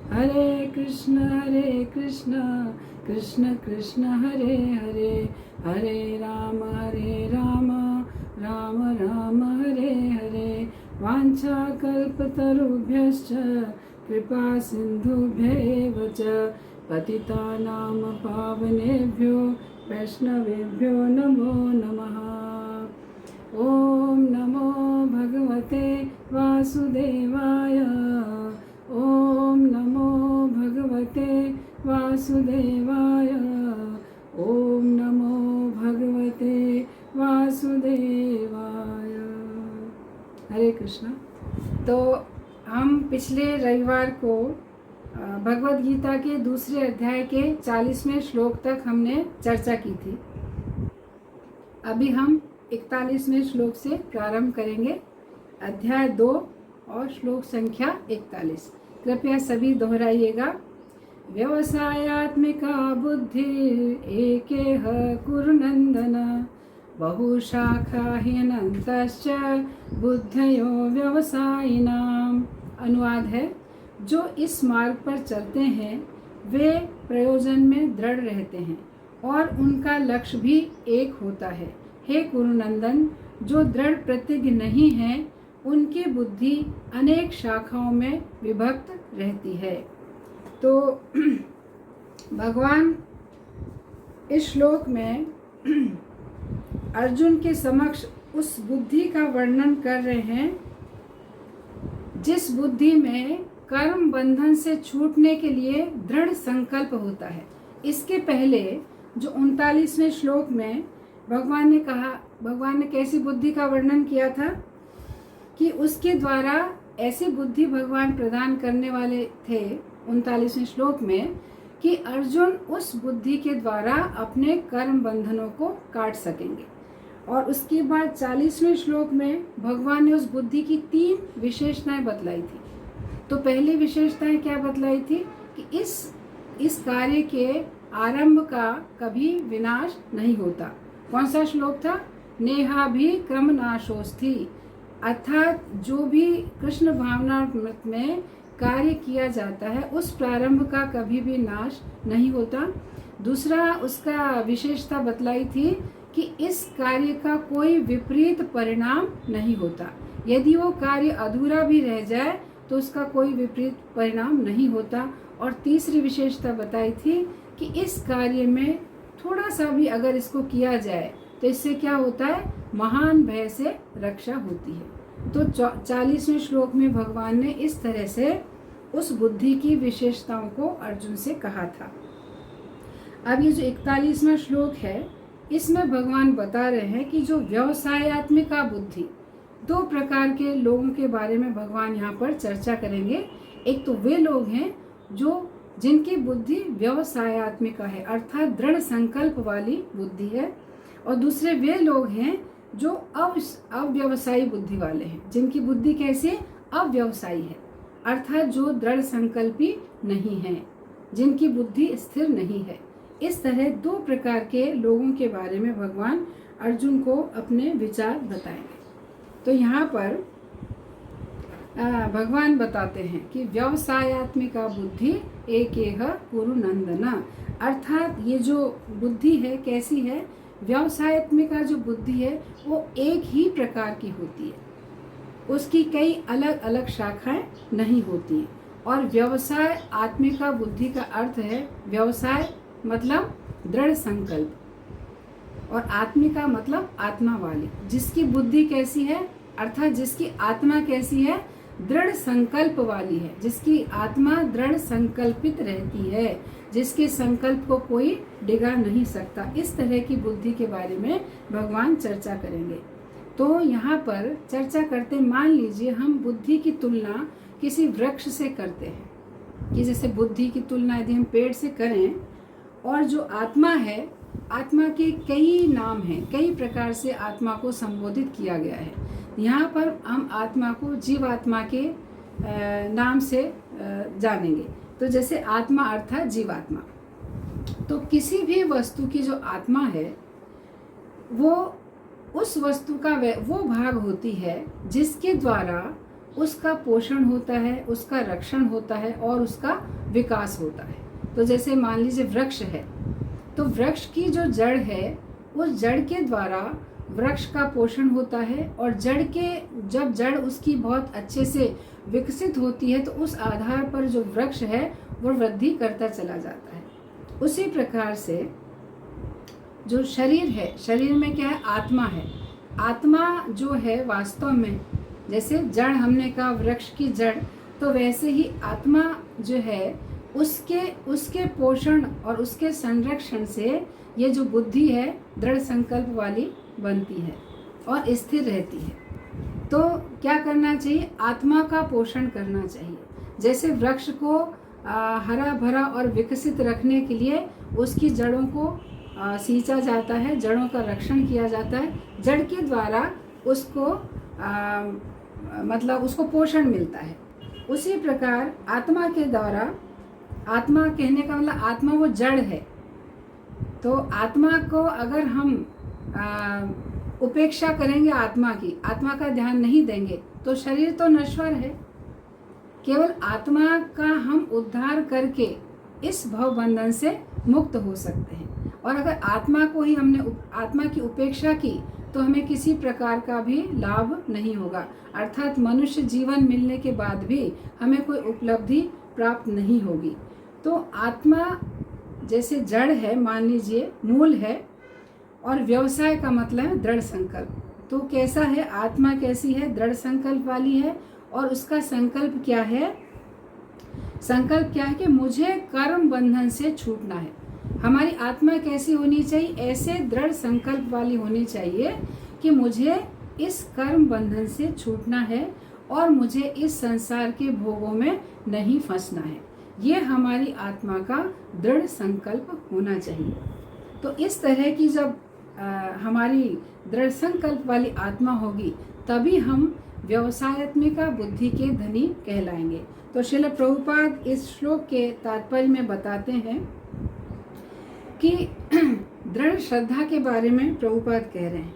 हरे कृष्ण कृष्ण कृष्ण हरे हरे, हरे राम राम राम हरे हरे। वाञ्छाकल्पतरुभ्यश्च कृपा सिन्धुभ्य एव च पतितानां पावनेभ्यो वैष्णवेभ्यो नमो नमः। ॐ नमो भगवते वासुदेवाय। ॐ नमो भगवते वासुदेवाय। ॐ नमो भगवते वासुदेवाय। हरे कृष्णा। तो हम पिछले रविवार को भगवद गीता के दूसरे अध्याय के 40वें श्लोक तक हमने चर्चा की थी। अभी हम 41वें श्लोक से प्रारंभ करेंगे, अध्याय 2 और श्लोक संख्या 41। कृपया सभी दोहराइएगा। व्यवसायात्मिका बुद्धि एकेह कुरु नंदन, बहुशाखा ह्यनन्तश्च बुद्धयो व्यवसायिनाम। अनुवाद है, जो इस मार्ग पर चलते हैं वे प्रयोजन में दृढ़ रहते हैं और उनका लक्ष्य भी एक होता है। हे कुरुनंदन, जो दृढ़ प्रतिज्ञ नहीं है उनकी बुद्धि अनेक शाखाओं में विभक्त रहती है। तो भगवान इस श्लोक में अर्जुन के समक्ष उस बुद्धि का वर्णन कर रहे हैं जिस बुद्धि में कर्म बंधन से छूटने के लिए दृढ़ संकल्प होता है। इसके पहले जो 39वें श्लोक में भगवान ने कैसी बुद्धि का वर्णन किया था कि उसके द्वारा ऐसी बुद्धि भगवान प्रदान करने वाले थे 39वें श्लोक में कि अर्जुन उस बुद्धि के द्वारा अपने कर्म बंधनों को काट सकेंगे। और उसके बाद 40वें श्लोक में भगवान ने उस बुद्धि की 3 विशेषताएं बतलाई थी। तो पहली विशेषताएं क्या बतलाई थी कि इस कार्य के आरंभ का कभी विनाश नहीं होता। कौन सा श्लोक था? नेहा भी क्रम नाशोस्ति, अर्थात जो भी कृष्ण भावनामृत में कार्य किया जाता है उस प्रारंभ का कभी भी नाश नहीं होता। दूसरा उसका विशेषता बतलाई थी कि इस कार्य का कोई विपरीत परिणाम नहीं होता। यदि वो कार्य अधूरा भी रह जाए तो उसका कोई विपरीत परिणाम नहीं होता। और तीसरी विशेषता बताई थी कि इस कार्य में थोड़ा सा भी अगर इसको किया जाए तो इससे क्या होता है? महान भय से रक्षा होती है। तो 40वें श्लोक में भगवान ने इस तरह से उस बुद्धि की विशेषताओं को अर्जुन से कहा था। अब ये जो 41वां श्लोक है इसमें भगवान बता रहे हैं कि जो व्यवसायत्मिका बुद्धि, 2 प्रकार के लोगों के बारे में भगवान यहाँ पर चर्चा करेंगे। एक तो वे लोग हैं जिनकी बुद्धि व्यवसायत्मिका है, अर्थात दृढ़ संकल्प वाली बुद्धि है। और दूसरे वे लोग हैं जो अव्यवसायी बुद्धि वाले हैं, जिनकी बुद्धि कैसे? अव्यवसायी है, अर्थात जो दृढ़ संकल्पी नहीं है, जिनकी बुद्धि स्थिर नहीं है। इस तरह 2 प्रकार के लोगों के बारे में भगवान अर्जुन को अपने विचार बताएंगे। तो यहाँ पर भगवान बताते हैं कि व्यवसायत्मिका बुद्धि एकेह कुरु नंदन, अर्थात ये जो बुद्धि है कैसी है? व्यवसायत्मिका जो बुद्धि है वो एक ही प्रकार की होती है, उसकी कई अलग अलग शाखाएं नहीं होती हैं। और व्यवसाय आत्मिका बुद्धि का अर्थ है, व्यवसाय मतलब दृढ़ संकल्प और आत्मिका मतलब आत्मा वाली, जिसकी बुद्धि कैसी है? अर्थात जिसकी आत्मा कैसी है? दृढ़ संकल्प वाली है, जिसकी आत्मा दृढ़ संकल्पित रहती है, जिसके संकल्प को कोई डिगा नहीं सकता। इस तरह की बुद्धि के बारे में भगवान चर्चा करेंगे। तो यहाँ पर चर्चा करते, मान लीजिए हम बुद्धि की तुलना किसी वृक्ष से करते हैं कि जैसे बुद्धि की तुलना यदि हम पेड़ से करें, और जो आत्मा है, आत्मा के कई नाम हैं, कई प्रकार से आत्मा को संबोधित किया गया है। यहाँ पर हम आत्मा को जीवात्मा के नाम से जानेंगे। तो जैसे आत्मा अर्थात जीवात्मा, तो किसी भी वस्तु की जो आत्मा है वो उस वस्तु का वो भाग होती है जिसके द्वारा उसका पोषण होता है, उसका रक्षण होता है और उसका विकास होता है। तो जैसे मान लीजिए वृक्ष है, तो वृक्ष की जो जड़ है, उस जड़ के द्वारा वृक्ष का पोषण होता है, और जब जड़ उसकी बहुत अच्छे से विकसित होती है तो उस आधार पर जो वृक्ष है वो वृद्धि करता चला जाता है। उसी प्रकार से जो शरीर है, शरीर में क्या है, आत्मा है। आत्मा जो है वास्तव में, जैसे जड़ हमने कहा वृक्ष की जड़, तो वैसे ही आत्मा जो है उसके पोषण और उसके संरक्षण से ये जो बुद्धि है दृढ़ संकल्प वाली बनती है और स्थिर रहती है। तो क्या करना चाहिए, आत्मा का पोषण करना चाहिए। जैसे वृक्ष को हरा भरा और विकसित रखने के लिए उसकी जड़ों को सींचा जाता है, जड़ों का रक्षण किया जाता है, जड़ के द्वारा उसको मतलब उसको पोषण मिलता है। उसी प्रकार आत्मा के द्वारा, आत्मा कहने का मतलब आत्मा वो जड़ है। तो आत्मा को अगर हम उपेक्षा करेंगे, आत्मा का ध्यान नहीं देंगे, तो शरीर तो नश्वर है। केवल आत्मा का हम उद्धार करके इस भव बंधन से मुक्त हो सकते हैं। और अगर आत्मा को ही हमने आत्मा की उपेक्षा की तो हमें किसी प्रकार का भी लाभ नहीं होगा, अर्थात मनुष्य जीवन मिलने के बाद भी हमें कोई उपलब्धि प्राप्त नहीं होगी। तो आत्मा जैसे जड़ है, मान लीजिए मूल है, और व्यवसाय का मतलब है दृढ़ संकल्प। तो कैसा है, आत्मा कैसी है, दृढ़ संकल्प वाली है। और उसका संकल्प क्या है, संकल्प क्या है कि मुझे कर्म बंधन से छूटना है। हमारी आत्मा कैसी होनी चाहिए, ऐसे दृढ़ संकल्प वाली होनी चाहिए कि मुझे इस कर्म बंधन से छूटना है और मुझे इस संसार के भोगों में नहीं फंसना है। ये हमारी आत्मा का दृढ़ संकल्प होना चाहिए। तो इस तरह की जब हमारी दृढ़ संकल्प वाली आत्मा होगी, तभी हम व्यवसायत्मिका बुद्धि के धनी कहलाएंगे। तो श्रील प्रभुपाद इस श्लोक के तात्पर्य में बताते हैं कि दृढ़ श्रद्धा के बारे में प्रभुपाद कह रहे हैं।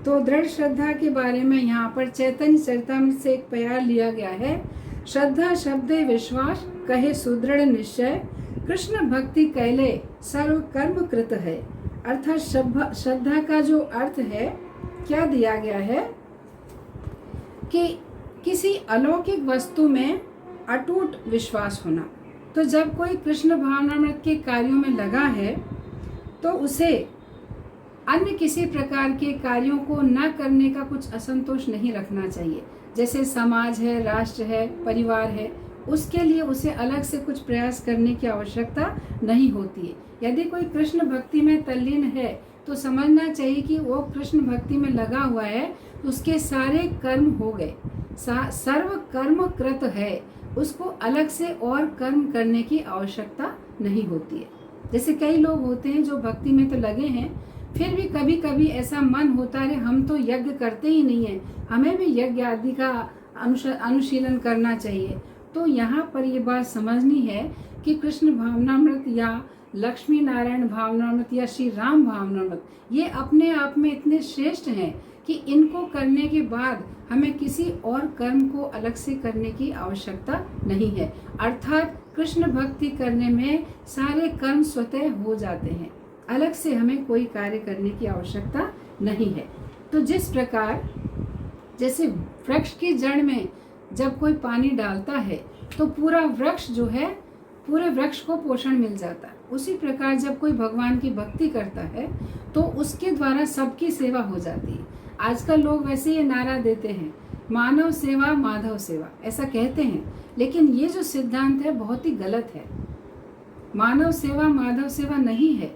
तो दृढ़ श्रद्धा के बारे में यहाँ पर चैतन्य चरितामृत से एक प्यार लिया गया है। श्रद्धा शब्दे विश्वास, कहे सुदृढ़ निश्चय, कृष्ण भक्ति कैले सर्व कर्म कृत है। अर्थात श्रद्धा का जो अर्थ है, क्या दिया गया है कि किसी अलौकिक वस्तु में अटूट विश्वास होना। तो जब कोई कृष्ण भावनामृत के कार्यों में लगा है तो उसे अन्य किसी प्रकार के कार्यों को न करने का कुछ असंतोष नहीं रखना चाहिए। जैसे समाज है, राष्ट्र है, परिवार है, उसके लिए उसे अलग से कुछ प्रयास करने की आवश्यकता नहीं होती है। यदि कोई कृष्ण भक्ति में तल्लीन है तो समझना चाहिए कि वो कृष्ण भक्ति में लगा हुआ है, तो उसके सारे कर्म हो गए, सर्व कर्म कृत है, उसको अलग से और कर्म करने की आवश्यकता नहीं होती है। जैसे कई लोग होते हैं जो भक्ति में तो लगे हैं, फिर भी कभी कभी ऐसा मन होता है हम तो यज्ञ करते ही नहीं है, हमें भी यज्ञ आदि का अनुशीलन करना चाहिए। तो यहाँ पर ये बात समझनी है कि कृष्ण भावनामृत या लक्ष्मी नारायण भावनामृत या श्री राम भावनामृत, ये अपने आप में इतने श्रेष्ठ हैं कि इनको करने के बाद हमें किसी और कर्म को अलग से करने की आवश्यकता नहीं है। अर्थात कृष्ण भक्ति करने में सारे कर्म स्वतः हो जाते हैं, अलग से हमें कोई कार्य करने की आवश्यकता नहीं है। तो जिस प्रकार जैसे वृक्ष की जड़ में जब कोई पानी डालता है तो पूरा वृक्ष जो है, पूरे वृक्ष को पोषण मिल जाता है, उसी प्रकार जब कोई भगवान की भक्ति करता है तो उसके द्वारा सबकी सेवा हो जाती है। आजकल लोग वैसे ये नारा देते हैं, मानव सेवा माधव सेवा, ऐसा कहते हैं, लेकिन ये जो सिद्धांत है बहुत ही गलत है। मानव सेवा माधव सेवा नहीं है।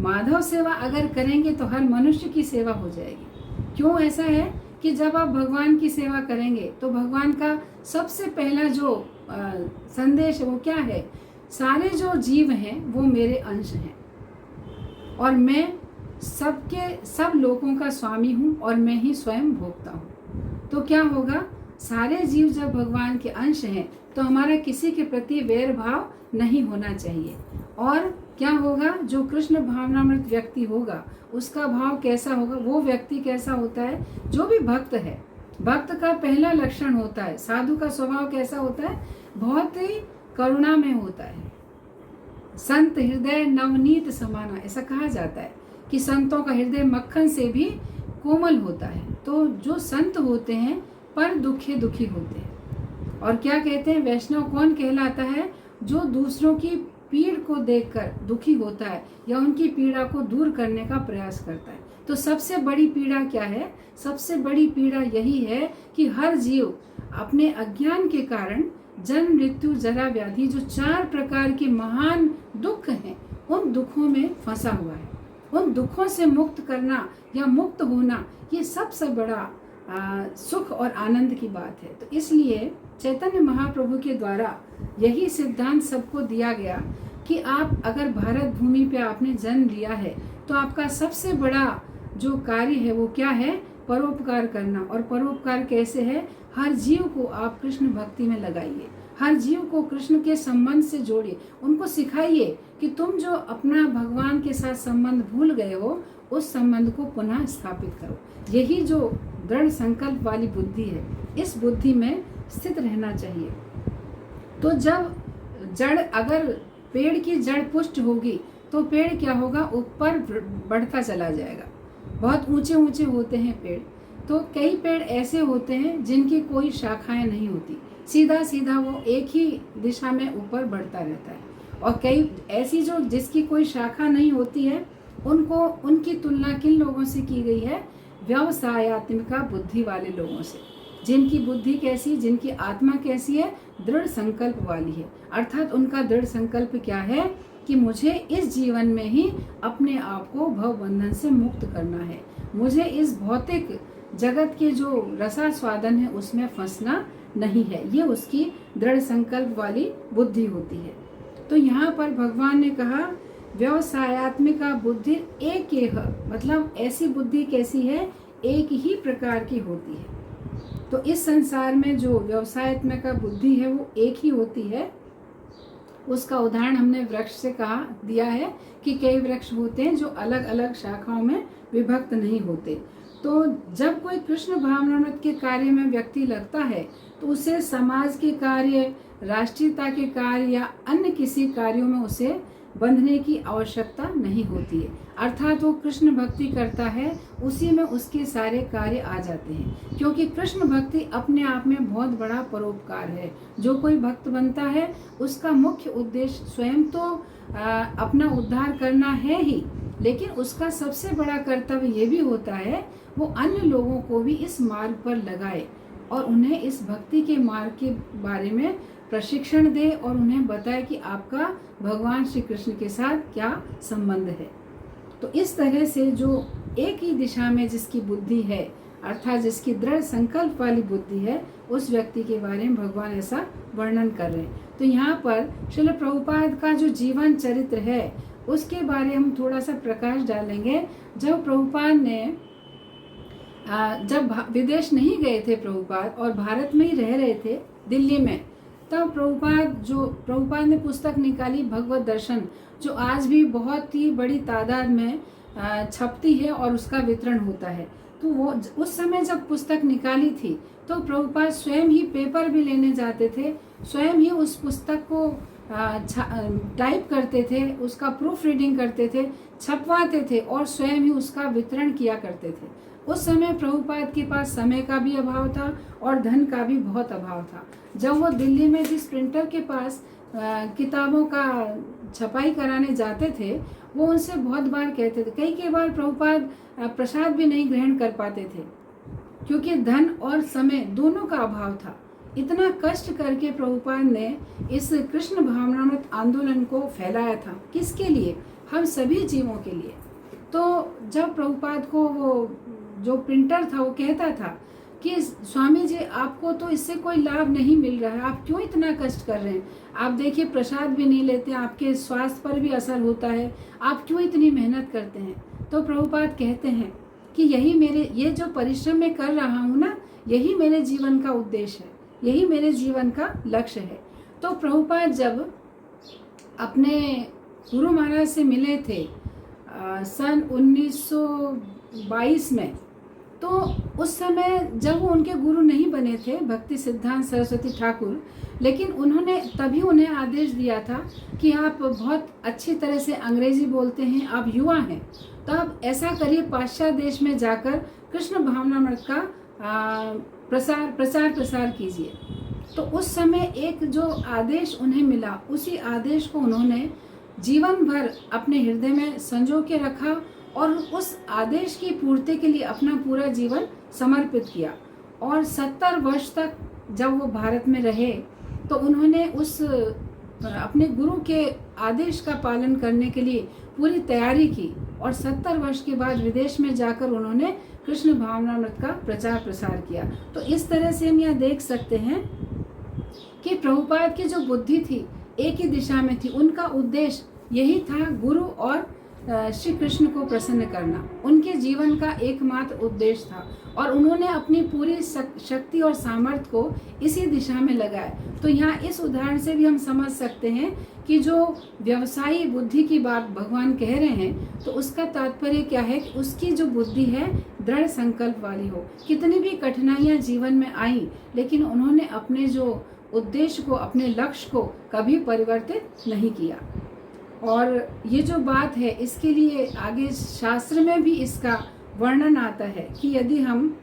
माधव सेवा अगर करेंगे तो हर मनुष्य की सेवा हो जाएगी। क्यों ऐसा है कि जब आप भगवान की सेवा करेंगे तो भगवान का सबसे पहला जो संदेश है वो क्या है, सारे जो जीव हैं वो मेरे अंश हैं और मैं सब लोगों का स्वामी हूँ और मैं ही स्वयं भोगता हूँ। तो क्या होगा, सारे जीव जब भगवान के अंश हैं तो हमारा किसी के प्रति वैर भाव नहीं होना चाहिए। और क्या होगा, जो कृष्ण भावनामृत व्यक्ति होगा उसका भाव कैसा होगा, वो व्यक्ति कैसा होता है, जो भी भक्त है भक्त का पहला लक्षण होता है, साधु का स्वभाव कैसा होता है, बहुत ही करुणा में होता है। संत हृदय नवनीत समाना, ऐसा कहा जाता है कि संतों का हृदय मक्खन से भी कोमल होता है। तो जो संत होते हैं पर दुखे दुखी होते हैं। और क्या कहते हैं, वैष्णव कौन कहलाता है, जो दूसरों की पीड़ को देखकर दुखी होता है या उनकी पीड़ा को दूर करने का प्रयास करता है। तो सबसे बड़ी पीड़ा क्या है, सबसे बड़ी पीड़ा यही है कि हर जीव अपने अज्ञान के कारण जन्म मृत्यु जरा व्याधि, जो 4 प्रकार के महान दुख हैं, उन दुखों में फंसा हुआ है। उन दुखों से मुक्त करना या मुक्त होना, ये सबसे बड़ा सुख और आनंद की बात है। तो इसलिए चैतन्य महाप्रभु के द्वारा यही सिद्धांत सबको दिया गया कि आप अगर भारत भूमि पे आपने जन्म लिया है तो आपका सबसे बड़ा जो कार्य है वो क्या है, परोपकार करना। और परोपकार कैसे है, हर जीव को आप कृष्ण भक्ति में लगाइए, हर जीव को कृष्ण के संबंध से जोड़िए, उनको सिखाइए कि तुम जो अपना भगवान के साथ संबंध भूल गए हो, उस संबंध को पुनः स्थापित करो। यही जो दृढ़ संकल्प वाली बुद्धि है, इस बुद्धि में स्थित रहना चाहिए। तो जब जड़, अगर पेड़ की जड़ पुष्ट होगी तो पेड़ क्या होगा, ऊपर बढ़ता चला जाएगा। बहुत ऊंचे ऊंचे होते हैं पेड़, तो कई पेड़ ऐसे होते हैं जिनकी कोई शाखाएं नहीं होती, सीधा सीधा वो एक ही दिशा में ऊपर बढ़ता रहता है। और कई ऐसी जो जिसकी कोई शाखा नहीं होती है, उनको, उनकी तुलना किन लोगों से की गई है, व्यवसायत्मिका बुद्धि वाले लोगों से, जिनकी बुद्धि कैसी, जिनकी आत्मा कैसी है, दृढ़ संकल्प वाली है। अर्थात उनका दृढ़ संकल्प क्या है कि मुझे इस जीवन में ही अपने आप को भव बंधन से मुक्त करना है, मुझे इस भौतिक जगत के जो रसास्वादन है उसमें फंसना नहीं है। ये उसकी दृढ़ संकल्प वाली बुद्धि होती है। तो यहाँ पर भगवान ने कहा व्यवसायत्मिका बुद्धि एक, मतलब ऐसी बुद्धि कैसी है, एक ही प्रकार की होती है। तो इस संसार में जो व्यवसायत्मिका बुद्धि है वो एक ही होती है। उसका उदाहरण हमने वृक्ष से कहा दिया है कि कई वृक्ष होते हैं जो अलग अलग शाखाओं में विभक्त नहीं होते। तो जब कोई कृष्ण भावनामृत के कार्य में व्यक्ति लगता है तो उसे समाज के कार्य, राष्ट्रीयता के कार्य या अन्य किसी कार्यों में उसे बंधने की आवश्यकता नहीं होती है। अर्थात वो कृष्ण भक्ति करता है, उसी में उसके सारे कार्य आ जाते हैं, क्योंकि कृष्ण भक्ति अपने आप में बहुत बड़ा परोपकार है। जो कोई भक्त बनता है उसका मुख्य उद्देश्य स्वयं तो अपना उद्धार करना है ही, लेकिन उसका सबसे बड़ा कर्तव्य ये भी होता है वो अन्य लोगों को भी इस मार्ग पर लगाए और उन्हें इस भक्ति के मार्ग के बारे में प्रशिक्षण दे और उन्हें बताए कि आपका भगवान श्री कृष्ण के साथ क्या संबंध है। तो इस तरह से जो एक ही दिशा में जिसकी बुद्धि है, अर्थात जिसकी दृढ़ संकल्प वाली बुद्धि है, उस व्यक्ति के बारे में भगवान ऐसा वर्णन कर रहे हैं। तो यहाँ पर श्रील प्रभुपाद का जो जीवन चरित्र है उसके बारे में हम थोड़ा सा प्रकाश डालेंगे। जब प्रभुपाद ने जब विदेश नहीं गए थे प्रभुपाद और भारत में ही रह रहे थे दिल्ली में, तब प्रभुपाद ने पुस्तक निकाली भगवत दर्शन, जो आज भी बहुत ही बड़ी तादाद में छपती है और उसका वितरण होता है। तो वो उस समय जब पुस्तक निकाली थी तो प्रभुपाद स्वयं ही पेपर भी लेने जाते थे, स्वयं ही उस पुस्तक को टाइप करते थे, उसका प्रूफ रीडिंग करते थे, छपवाते थे और स्वयं ही उसका वितरण किया करते थे। उस समय प्रभुपाद के पास समय का भी अभाव था और धन का भी बहुत अभाव था। जब वो दिल्ली में जिस प्रिंटर के पास किताबों का छपाई कराने जाते थे, वो उनसे बहुत बार कहते थे, कई बार प्रभुपाद प्रसाद भी नहीं ग्रहण कर पाते थे क्योंकि धन और समय दोनों का अभाव था। इतना कष्ट करके प्रभुपाद ने इस कृष्ण भावनामृत आंदोलन को फैलाया था। किसके लिए? हम सभी जीवों के लिए। तो जब प्रभुपाद को वो जो प्रिंटर था वो कहता था कि स्वामी जी आपको तो इससे कोई लाभ नहीं मिल रहा है, आप क्यों इतना कष्ट कर रहे हैं? आप देखिए प्रसाद भी नहीं लेते, आपके स्वास्थ्य पर भी असर होता है, आप क्यों इतनी मेहनत करते हैं? तो प्रभुपाद कहते हैं कि यही मेरे, ये जो परिश्रम मैं कर रहा हूँ ना, यही मेरे जीवन का उद्देश्य है, यही मेरे जीवन का लक्ष्य है। तो प्रभुपाद जब अपने गुरु महाराज से मिले थे सन 1922 में, तो उस समय जब वो उनके गुरु नहीं बने थे भक्ति सिद्धांत सरस्वती ठाकुर, लेकिन उन्होंने तभी उन्हें आदेश दिया था कि आप बहुत अच्छी तरह से अंग्रेजी बोलते हैं, आप युवा हैं, तो आप ऐसा करिए पाश्चात्य देश में जाकर कृष्ण भावनामृत का प्रसार कीजिए। तो उस समय एक जो आदेश उन्हें मिला, उसी आदेश को उन्होंने जीवन भर अपने हृदय में संजो के रखा और उस आदेश की पूर्ति के लिए अपना पूरा जीवन समर्पित किया। और 70 वर्ष तक जब वो भारत में रहे तो उन्होंने उस अपने गुरु के आदेश का पालन करने के लिए पूरी तैयारी की और 70 वर्ष के बाद विदेश में जाकर उन्होंने कृष्ण भावनामृत का प्रचार प्रसार किया। तो इस तरह से हम यहाँ देख सकते हैं कि प्रभुपाद की जो बुद्धि थी एक ही दिशा में थी, उनका उद्देश्य यही था गुरु और श्री कृष्ण को प्रसन्न करना, उनके जीवन का एकमात्र उद्देश्य था और उन्होंने अपनी पूरी शक्ति और सामर्थ्य को इसी दिशा में लगाया। तो यहाँ इस उदाहरण से भी हम समझ सकते हैं कि जो व्यवसायी बुद्धि की बात भगवान कह रहे हैं तो उसका तात्पर्य क्या है कि उसकी जो बुद्धि है दृढ़ संकल्प वाली हो। कितनी भी कठिनाइयाँ जीवन में आई लेकिन उन्होंने अपने जो उद्देश्य को, अपने लक्ष्य को कभी परिवर्तित नहीं किया। और ये जो बात है इसके लिए आगे शास्त्र में भी इसका वर्णन आता है कि यदि हम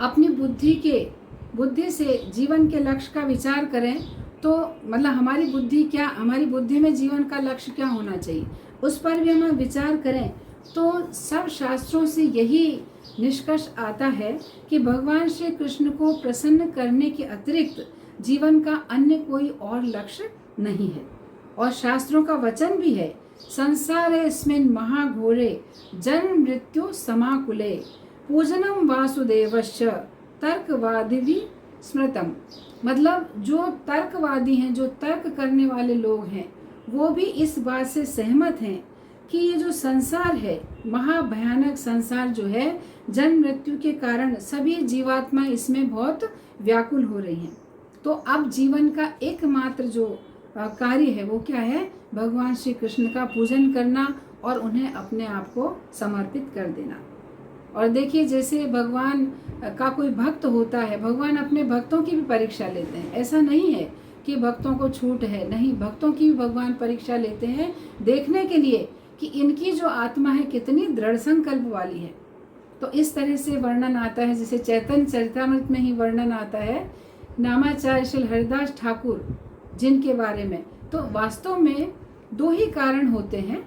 अपनी बुद्धि से जीवन के लक्ष्य का विचार करें तो मतलब हमारी बुद्धि में जीवन का लक्ष्य क्या होना चाहिए उस पर भी हम विचार करें तो सब शास्त्रों से यही निष्कर्ष आता है कि भगवान श्री कृष्ण को प्रसन्न करने के अतिरिक्त जीवन का अन्य कोई और लक्ष्य नहीं है। और शास्त्रों का वचन भी है, संसारेस्मिन् महाघोरे जन्म मृत्यु समाकुले पूजनम वासुदेवस्य तर्कवादिभिः स्मृतम। मतलब जो तर्कवादी हैं, जो तर्क करने वाले लोग हैं, वो भी इस बात से सहमत हैं कि ये जो संसार है, महाभयानक संसार जो है, जन्म मृत्यु के कारण सभी जीवात्मा इसमें बहुत व्याकुल हो रही हैं। तो अब जीवन का एकमात्र जो कार्य है वो क्या है, भगवान श्री कृष्ण का पूजन करना और उन्हें अपने आप को समर्पित कर देना। और देखिए जैसे भगवान का कोई भक्त होता है, भगवान अपने भक्तों की भी परीक्षा लेते हैं। ऐसा नहीं है कि भक्तों को छूट है, नहीं, भक्तों की भी भगवान परीक्षा लेते हैं देखने के लिए कि इनकी जो आत्मा है कितनी दृढ़ संकल्प वाली है। तो इस तरह से वर्णन आता है, जैसे चैतन्य चरितामृत में ही वर्णन आता है नामाचार्य श्री हरिदास ठाकुर जिनके बारे में। तो वास्तव में दो ही कारण होते हैं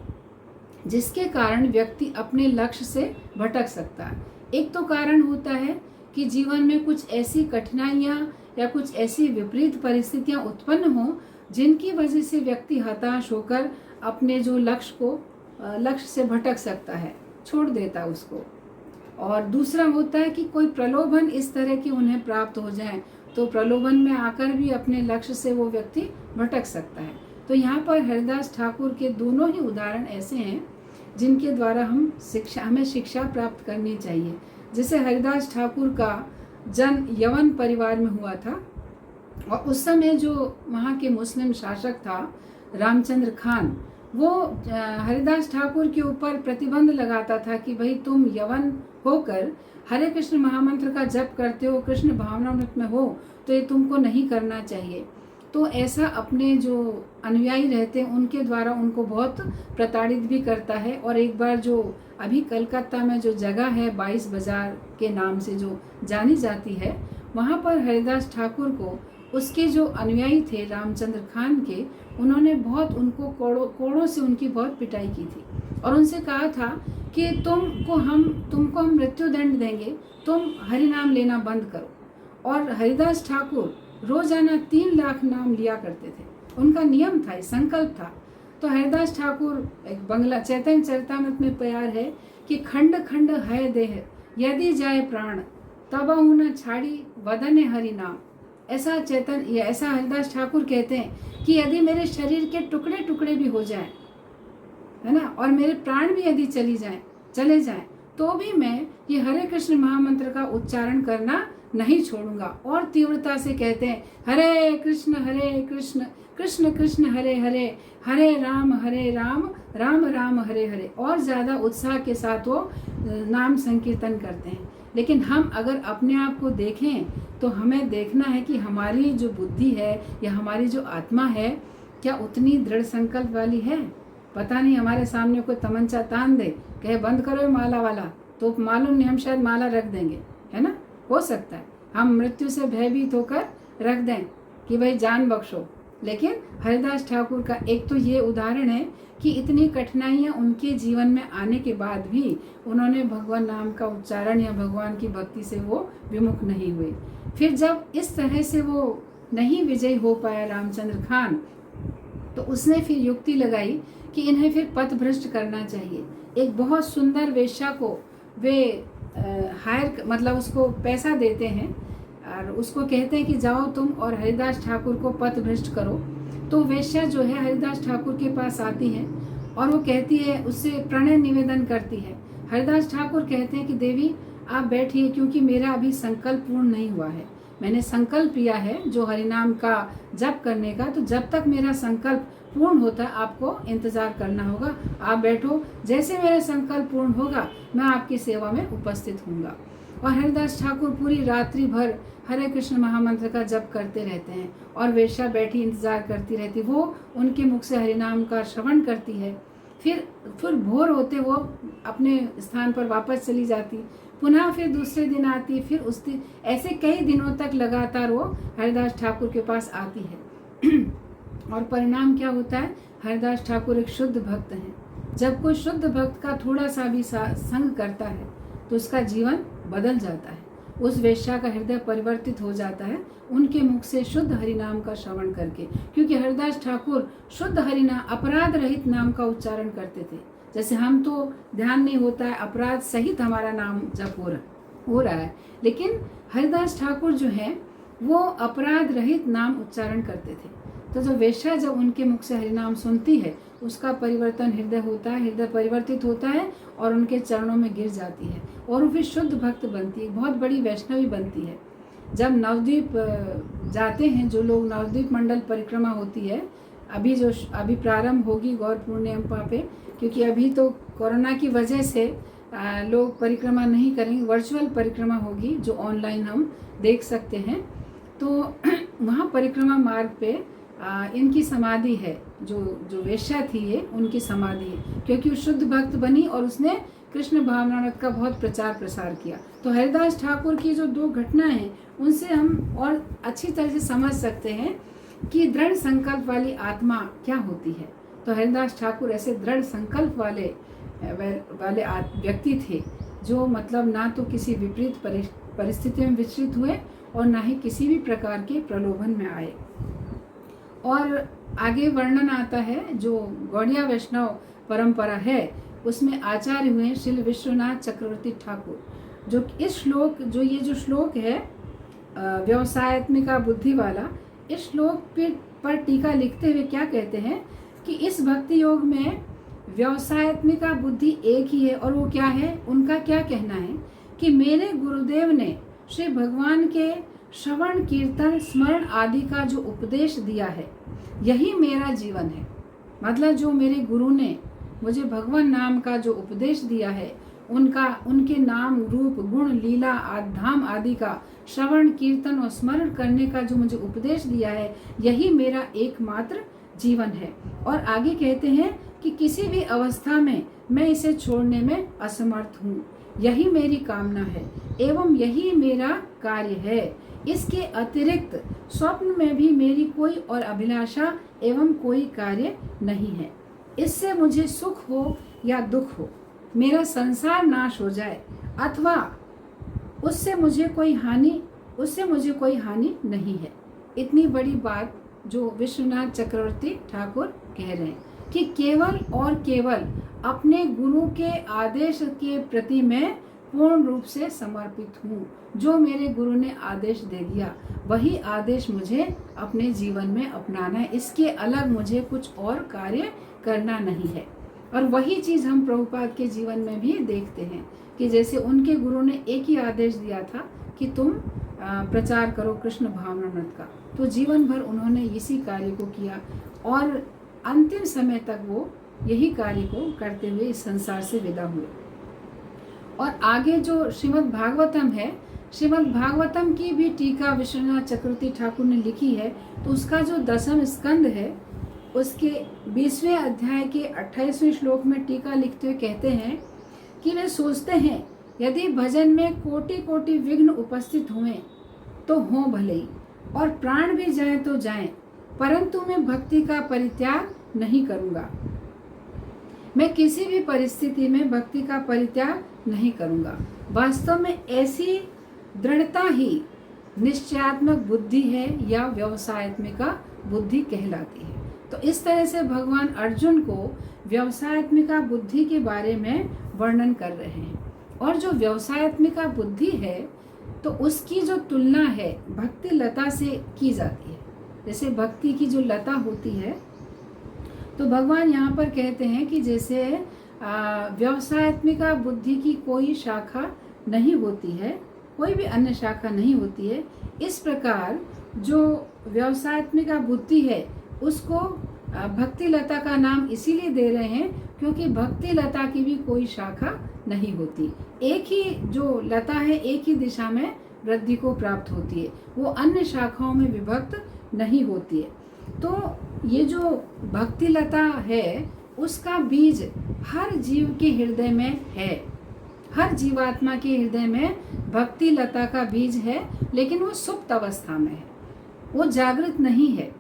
जिसके कारण व्यक्ति अपने लक्ष्य से भटक सकता है। एक तो कारण होता है कि जीवन में कुछ ऐसी कठिनाइयाँ या कुछ ऐसी विपरीत परिस्थितियाँ उत्पन्न हों जिनकी वजह से व्यक्ति हताश होकर अपने जो लक्ष्य से भटक सकता है, छोड़ देता उसको। और दूसरा होता है कि कोई प्रलोभन इस तरह की उन्हें प्राप्त हो जाए तो प्रलोभन में आकर भी अपने लक्ष्य से वो व्यक्ति भटक सकता है। तो यहाँ पर हरिदास ठाकुर के दोनों ही उदाहरण ऐसे हैं जिनके द्वारा हमें शिक्षा प्राप्त करनी चाहिए। जैसे हरिदास ठाकुर का जन्म यवन परिवार में हुआ था और उस समय जो वहाँ के मुस्लिम शासक था रामचंद्र खान, वो हरिदास ठाकुर के ऊपर प्रतिबंध लगाता था कि भाई तुम यवन होकर हरे कृष्ण महामंत्र का जप करते हो, कृष्ण भावनामृत में हो, तो ये तुमको नहीं करना चाहिए। तो ऐसा अपने जो अनुयायी रहते हैं उनके द्वारा उनको बहुत प्रताड़ित भी करता है। और एक बार जो अभी कलकत्ता में जो जगह है 22 बाजार के नाम से जो जानी जाती है, वहाँ पर हरिदास ठाकुर को उसके जो अनुयायी थे रामचंद्र खान के, उन्होंने बहुत उनको कोड़ों से उनकी बहुत पिटाई की थी और उनसे कहा था कि तुमको हम मृत्यु दंड देंगे, तुम हरि नाम लेना बंद करो। और हरिदास ठाकुर रोजाना 3 लाख नाम लिया करते थे, उनका नियम था, संकल्प था। तो हरिदास ठाकुर एक बंगला चैतन्य चरितामृत में प्यार है कि खंड खंड है देह यदि जाए प्राण तबहु न छाड़ी वदने हरि नाम। ऐसा हरिदास ठाकुर कहते हैं कि यदि मेरे शरीर के टुकड़े टुकड़े भी हो जाएं, है ना, और मेरे प्राण भी यदि चले जाएं, तो भी मैं ये हरे कृष्ण महामंत्र का उच्चारण करना नहीं छोड़ूंगा। और तीव्रता से कहते हैं हरे कृष्ण कृष्ण कृष्ण हरे हरे, हरे राम राम राम हरे हरे। और ज़्यादा उत्साह के साथ वो नाम संकीर्तन करते हैं। लेकिन हम अगर अपने आप को देखें तो हमें देखना है कि हमारी जो बुद्धि है या हमारी जो आत्मा है क्या उतनी दृढ़ संकल्प वाली है। पता नहीं, हमारे सामने कोई तमंचा तान दे, कहे बंद करो ये माला वाला, तो मालूम नहीं हम शायद माला रख देंगे, है ना। हो सकता है हम मृत्यु से भयभीत होकर रख दें कि भाई जान बख्शो। लेकिन हरिदास ठाकुर का एक तो ये उदाहरण है कि इतनी कठिनाइयाँ उनके जीवन में आने के बाद भी उन्होंने भगवान नाम का उच्चारण या भगवान की भक्ति से वो विमुख नहीं हुए। फिर जब इस तरह से वो नहीं विजयी हो पाया रामचंद्र खान, तो उसने फिर युक्ति लगाई कि इन्हें फिर पथभ्रष्ट करना चाहिए। एक बहुत सुंदर वेश्या को वे हायर मतलब उसको पैसा देते हैं और उसको कहते हैं कि जाओ तुम और हरिदास ठाकुर को पथभ्रष्ट करो। तो वेश्या जो है हरिदास ठाकुर के पास आती है और वो कहती है, उससे प्रणय निवेदन करती है। हरिदास ठाकुर कहते हैं कि देवी आप बैठिए, क्योंकि मेरा अभी संकल्प पूर्ण नहीं हुआ है। मैंने संकल्प लिया है जो हरिनाम का जप करने का, तो जब तक मेरा संकल्प पूर्ण होता है आपको इंतजार करना होगा। आप बैठो, जैसे मेरा संकल्प पूर्ण होगा मैं आपकी सेवा में उपस्थित होऊंगा। और हरिदास ठाकुर पूरी रात्रि भर हरे कृष्ण महामंत्र का जप करते रहते हैं और वेश्या बैठी इंतजार करती रहती। वो उनके मुख से हरिनाम का श्रवण करती है। फिर भोर होते वो अपने स्थान पर वापस चली जाती, पुनः फिर दूसरे दिन आती, फिर उस दिन ऐसे कई दिनों तक लगातार वो हरिदास ठाकुर के पास आती है। और परिणाम क्या होता है, हरिदास ठाकुर एक शुद्ध भक्त हैं। जब कोई शुद्ध भक्त का थोड़ा सा भी संग करता है तो उसका जीवन बदल जाता है। उस वेश्या का हृदय परिवर्तित हो जाता है उनके मुख से शुद्ध हरिनाम का श्रवण करके, क्योंकि हरिदास ठाकुर शुद्ध हरिनाम अपराध रहित नाम का उच्चारण करते थे। जैसे हम तो ध्यान नहीं होता है, अपराध सहित हमारा नाम जप हो रहा है, लेकिन हरिदास ठाकुर जो है वो अपराध रहित नाम उच्चारण करते थे। तो जो वेश्या जब उनके मुख से हरिनाम सुनती है उसका परिवर्तन हृदय होता है, हृदय परिवर्तित होता है और उनके चरणों में गिर जाती है और वो फिर शुद्ध भक्त बनती है, बहुत बड़ी वैष्णवी बनती है। जब नवद्वीप जाते हैं जो लोग, नवद्वीप मंडल परिक्रमा होती है, अभी प्रारंभ होगी गौर पूर्णिमा पे, क्योंकि अभी तो कोरोना की वजह से लोग परिक्रमा नहीं करेंगे, वर्चुअल परिक्रमा होगी जो ऑनलाइन हम देख सकते हैं। तो वहाँ परिक्रमा मार्ग पे इनकी समाधि है, जो वेश्या थी ये उनकी समाधि है, क्योंकि वो शुद्ध भक्त बनी और उसने कृष्ण भावनामृत का बहुत प्रचार प्रसार किया। तो हरिदास ठाकुर की जो दो घटनाएं हैं उनसे हम और अच्छी तरह से समझ सकते हैं कि दृढ़ संकल्प वाली आत्मा क्या होती है। तो हरिदास ठाकुर ऐसे दृढ़ संकल्प वाले व्यक्ति थे जो मतलब ना तो किसी विपरीत परिस्थिति में विचलित हुए और ना ही किसी भी प्रकार के प्रलोभन में आए। और आगे वर्णन आता है जो गौड़िया वैष्णव परंपरा है उसमें आचार्य हुए श्री विश्वनाथ चक्रवर्ती ठाकुर, जो इस श्लोक ये जो श्लोक है व्यवसायत्मिका बुद्धि वाला, इस श्लोक पर टीका लिखते हुए क्या कहते हैं कि इस भक्ति योग में व्यवसायत्मिका बुद्धि एक ही है। और वो क्या है, उनका क्या कहना है कि मेरे गुरुदेव ने श्री भगवान के श्रवण कीर्तन स्मरण आदि का जो उपदेश दिया है यही मेरा जीवन है। मतलब जो मेरे गुरु ने मुझे भगवान नाम का जो उपदेश दिया है, उनके नाम रूप गुण लीला धाम आदि का श्रवण कीर्तन और स्मरण करने का जो मुझे उपदेश दिया है यही मेरा एकमात्र जीवन है। और आगे कहते हैं कि किसी भी अवस्था में मैं इसे छोड़ने में असमर्थ हूँ, यही मेरी कामना है एवं यही मेरा कार्य है। इसके अतिरिक्त स्वप्न में भी मेरी कोई और अभिलाषा एवं कोई कार्य नहीं है। इससे मुझे सुख हो या दुख हो, मेरा संसार नाश हो जाए अथवा उससे मुझे कोई हानि नहीं है। इतनी बड़ी बात जो विश्वनाथ चक्रवर्ती ठाकुर कह रहे हैं कि केवल और केवल अपने गुरु के आदेश के प्रति मैं पूर्ण रूप से समर्पित हूँ। जो मेरे गुरु ने आदेश दे दिया वही आदेश मुझे अपने जीवन में अपनाना है, इसके अलग मुझे कुछ और कार्य करना नहीं है। और वही चीज़ हम प्रभुपाद के जीवन में भी देखते हैं कि जैसे उनके गुरु ने एक ही आदेश दिया था कि तुम प्रचार करो कृष्ण भावनामृत का, तो जीवन भर उन्होंने इसी कार्य को किया और अंतिम समय तक वो यही कार्य को करते हुए इस संसार से विदा हुए। और आगे जो श्रीमद् भागवतम है, श्रीमद् भागवतम की भी टीका विश्वनाथ चक्रवर्ती ठाकुर ने लिखी है, तो उसका जो 10वां स्कंद है उसके 20वें अध्याय के 28वें श्लोक में टीका लिखते हुए कहते हैं कि वे सोचते हैं यदि भजन में कोटि कोटि विघ्न उपस्थित हुए तो हों भले ही, और प्राण भी जाएं तो जाएं, परंतु मैं भक्ति का परित्याग नहीं करूँगा। मैं किसी भी परिस्थिति में भक्ति का परित्याग नहीं करूँगा। वास्तव में ऐसी दृढ़ता ही निश्चयात्मक बुद्धि है या व्यवसायत्मिका बुद्धि कहलाती है। तो इस तरह से भगवान अर्जुन को व्यवसायत्मिका बुद्धि के बारे में वर्णन कर रहे हैं। और जो व्यवसायत्मिका बुद्धि है तो उसकी जो तुलना है भक्ति लता से की जाती है। जैसे भक्ति की जो लता होती है, तो भगवान यहाँ पर कहते हैं कि जैसे व्यवसायत्मिका बुद्धि की कोई शाखा नहीं होती है, कोई भी अन्य शाखा नहीं होती है, इस प्रकार जो व्यवसायत्मिका बुद्धि है उसको भक्ति लता का नाम इसीलिए दे रहे हैं क्योंकि भक्ति लता की भी कोई शाखा नहीं होती। एक ही जो लता है एक ही दिशा में वृद्धि को प्राप्त होती है, वो अन्य शाखाओं में विभक्त नहीं होती है। तो ये जो भक्ति लता है उसका बीज हर जीव के हृदय में है, हर जीवात्मा के हृदय में भक्ति लता का बीज है, लेकिन वो सुप्त अवस्था में है, वो जागृत नहीं है।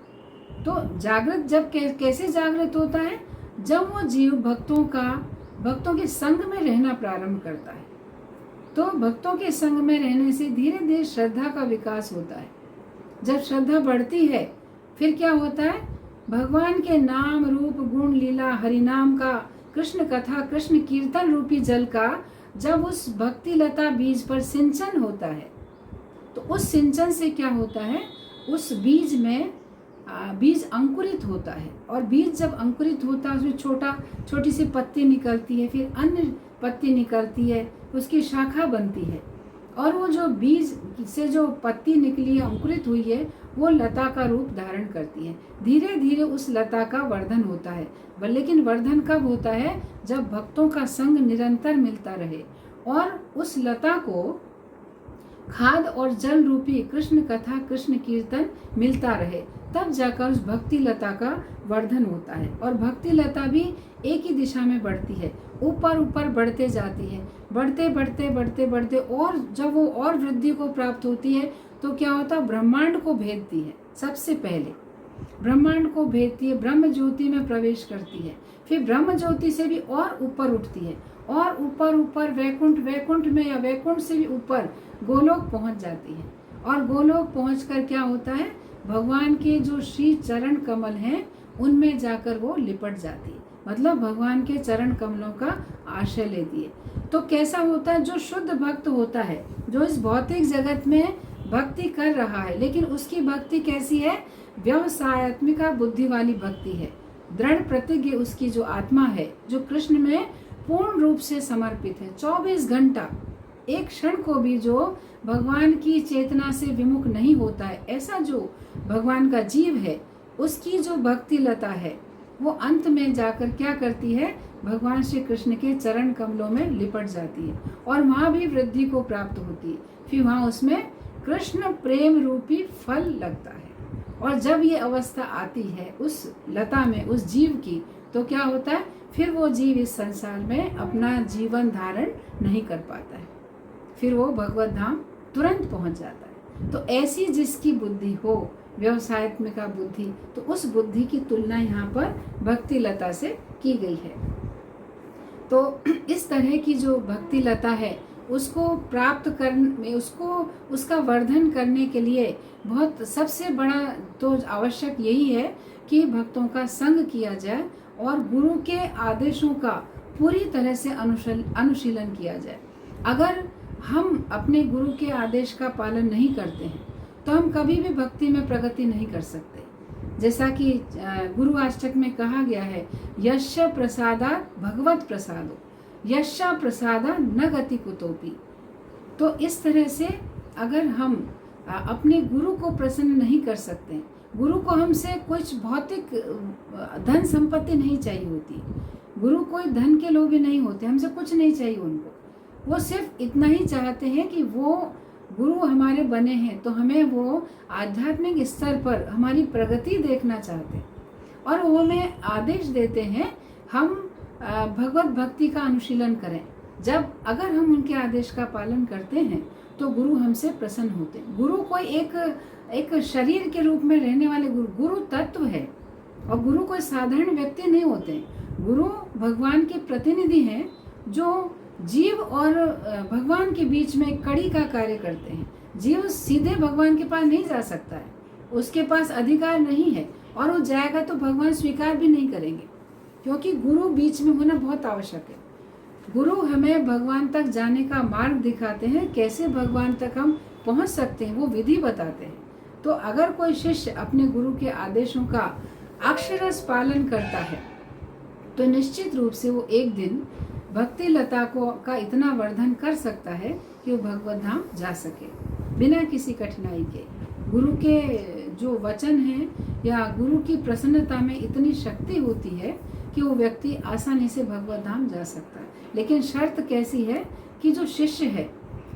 तो जागृत जब कैसे जागृत होता है? जब वो जीव भक्तों के संग में रहना प्रारंभ करता है। तो भक्तों के संग में रहने से धीरे धीरे श्रद्धा का विकास होता है। जब श्रद्धा बढ़ती है फिर क्या होता है? भगवान के नाम रूप गुण लीला हरिनाम का, कृष्ण कथा कृष्ण कीर्तन रूपी जल का जब उस भक्ति लता बीज पर सिंचन होता है, तो उस सिंचन से क्या होता है? उस बीज में बीज अंकुरित होता है, और बीज जब अंकुरित होता है उसमें छोटी सी पत्ती निकलती है, फिर अन्य पत्ती निकलती है, उसकी शाखा बनती है, और वो जो बीज से जो पत्ती निकली है अंकुरित हुई है वो लता का रूप धारण करती है। धीरे धीरे उस लता का वर्धन होता है, लेकिन वर्धन कब होता है? जब भक्तों का संग निरंतर मिलता रहे और उस लता को खाद और जल रूपी कृष्ण कथा कृष्ण कीर्तन मिलता रहे, तब जाकर उस भक्ति लता का वर्धन होता है। और भक्ति लता भी एक ही दिशा में बढ़ती है, ऊपर ऊपर बढ़ते जाती है, बढ़ते बढ़ते बढ़ते बढ़ते, और जब वो और वृद्धि को प्राप्त होती है तो क्या होता है? ब्रह्मांड को भेदती है। सबसे पहले ब्रह्मांड को भेदती है, ब्रह्म ज्योति में प्रवेश करती है, फिर ब्रह्म ज्योति से भी और ऊपर उठती है, और ऊपर ऊपर वैकुंठ में या वैकुंठ से भी ऊपर गोलोक पहुंच जाती है। और गोलोक पहुंचकर क्या होता है? भगवान के जो श्री चरण कमल हैं उनमें जाकर वो लिपट जाती है, मतलब भगवान के चरण कमलों का आश्रय लेती है। तो कैसा होता है? जो शुद्ध भक्त होता है, जो इस भौतिक जगत में भक्ति कर रहा है, लेकिन उसकी भक्ति कैसी है? व्यवसायत्मिका बुद्धि वाली भक्ति है। दृढ़ प्रतिज्ञ उसकी जो आत्मा है, जो कृष्ण में पूर्ण रूप से समर्पित है, 24 घंटा एक क्षण को भी जो भगवान की चेतना से विमुख नहीं होता है, ऐसा जो भगवान का जीव है, उसकी जो भक्ति लता है वो अंत में जाकर क्या करती है? भगवान श्री कृष्ण के चरण कमलों में लिपट जाती है, और वहाँ भी वृद्धि को प्राप्त होती है। फिर वहाँ उसमें कृष्ण प्रेम रूपी फल लगता है, और जब ये अवस्था आती है उस लता में उस जीव की, तो क्या होता है? फिर वो जीव इस संसार में अपना जीवन धारण नहीं कर पाता है, फिर वो भगवत धाम तुरंत पहुंच जाता है। तो ऐसी जिसकी बुद्धि हो, व्यवसायत्मिका बुद्धि, तो उस बुद्धि की तुलना यहाँ पर भक्ति लता से की गई है। तो इस तरह की जो भक्ति लता है उसको प्राप्त करने, उसका वर्धन करने के लिए बहुत सबसे बड़ा तो आवश्यक यही है कि भक्तों का संग किया जाए और गुरु के आदेशों का पूरी तरह से अनुशीलन किया जाए। अगर हम अपने गुरु के आदेश का पालन नहीं करते हैं तो हम कभी भी भक्ति में प्रगति नहीं कर सकते। जैसा कि गुरु अष्टक में कहा गया है, यस्य प्रसादात् भगवत प्रसादो, यस्य प्रसादा न गति कुतोपि। तो इस तरह से अगर हम अपने गुरु को प्रसन्न नहीं कर सकते, गुरु को हमसे कुछ भौतिक धन संपत्ति नहीं चाहिए होती, गुरु कोई धन के लोभी नहीं होते, हमसे कुछ नहीं चाहिए उनको, वो सिर्फ इतना ही चाहते हैं कि वो गुरु हमारे बने हैं तो हमें वो आध्यात्मिक स्तर पर हमारी प्रगति देखना चाहते हैं, और वो हमें आदेश देते हैं हम भगवत भक्ति का अनुशीलन करें। जब अगर हम उनके आदेश का पालन करते हैं तो गुरु हमसे प्रसन्न होते हैं। गुरु कोई एक शरीर के रूप में रहने वाले गुरु तत्व है, और गुरु कोई साधारण व्यक्ति नहीं होते। गुरु भगवान के प्रतिनिधि हैं जो जीव और भगवान के बीच में कड़ी का कार्य करते हैं। जीव सीधे भगवान के पास नहीं जा सकता है, उसके पास अधिकार नहीं है, और वो जाएगा तो भगवान स्वीकार भी नहीं करेंगे, क्योंकि गुरु बीच में होना बहुत आवश्यक है। गुरु हमें भगवान तक जाने का मार्ग दिखाते हैं, कैसे भगवान तक हम पहुंच सकते हैं वो विधि बताते हैं। तो अगर कोई शिष्य अपने गुरु के आदेशों का अक्षरश पालन करता है तो निश्चित रूप से वो एक दिन भक्ति लता का इतना वर्धन कर सकता है कि वो भगवत धाम जा सके बिना किसी कठिनाई के। गुरु के जो वचन हैं या गुरु की प्रसन्नता में इतनी शक्ति होती है कि वो व्यक्ति आसानी से भगवत धाम जा सकता है। लेकिन शर्त कैसी है कि जो शिष्य है